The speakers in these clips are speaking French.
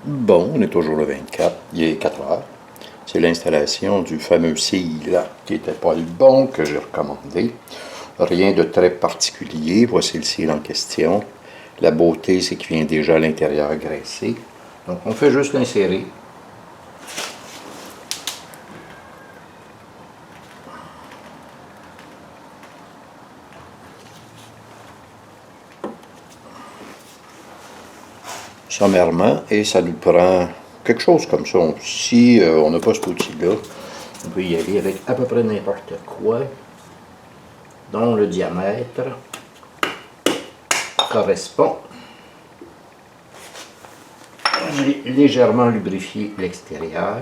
Bon, on est toujours le 24, il est 4 heures. C'est l'installation du fameux cil qui n'était pas le bon que j'ai recommandé. Rien de très particulier, voici le cil en question. La beauté, c'est qu'il vient déjà à l'intérieur graissé. Donc on fait juste l'insérer. Sommairement, et ça nous prend quelque chose comme ça. Si on n'a pas cet outil-là, on peut y aller avec à peu près n'importe quoi, dont le diamètre correspond. J'ai légèrement lubrifié l'extérieur.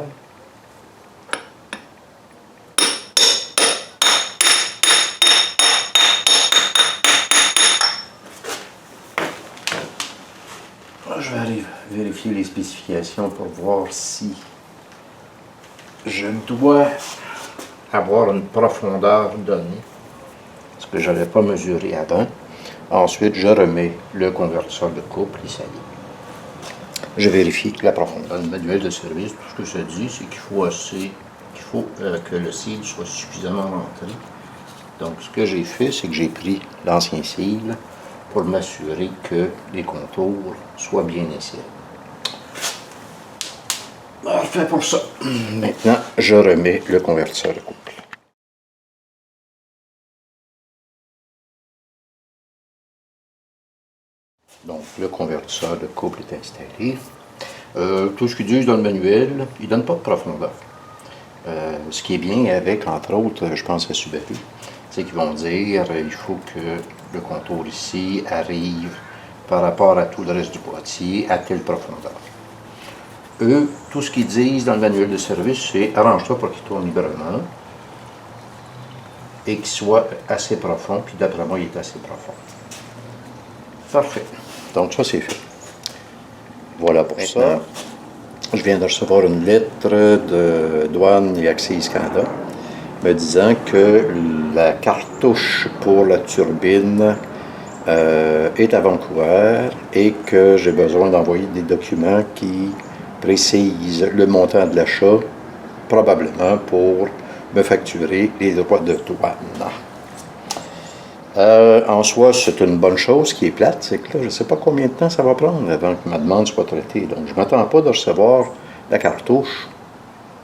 Je vais aller vérifier les spécifications pour voir si je dois avoir une profondeur donnée, ce que je n'avais pas mesuré avant. Ensuite, je remets le convertisseur de couple et ça y est. Je vérifie la profondeur. Le manuel de service, tout ce que ça dit, c'est qu'il faut que le cil soit suffisamment rentré. Donc, ce que j'ai fait, c'est que j'ai pris l'ancien cil pour m'assurer que les contours soient bien insérés. Parfait pour ça. Maintenant, je remets le convertisseur de couple. Donc, le convertisseur de couple est installé. Tout ce qu'ils disent dans le manuel, ils ne donnent pas de profondeur. Ce qui est bien avec, entre autres, je pense à Subaru, c'est qu'ils vont dire il faut que le contour ici arrive par rapport à tout le reste du boîtier à telle profondeur. Eux, tout ce qu'ils disent dans le manuel de service, c'est arrange-toi pour qu'il tourne librement et qu'il soit assez profond, puis d'après moi, il est assez profond. Parfait. Donc ça, c'est fait. Voilà pour ça. Je viens de recevoir une lettre de Douane et Accise Canada me disant que la cartouche pour la turbine est à Vancouver et que j'ai besoin d'envoyer des documents qui précisent le montant de l'achat, probablement pour me facturer les droits de douane. En soi, c'est une bonne chose qui est plate, c'est que là, je ne sais pas combien de temps ça va prendre avant que ma demande soit traitée. Donc, je ne m'attends pas de recevoir la cartouche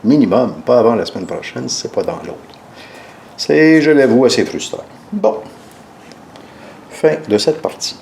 minimum, pas avant la semaine prochaine, si ce n'est pas dans l'autre. C'est, je l'avoue, assez frustrant. Bon, fin de cette partie.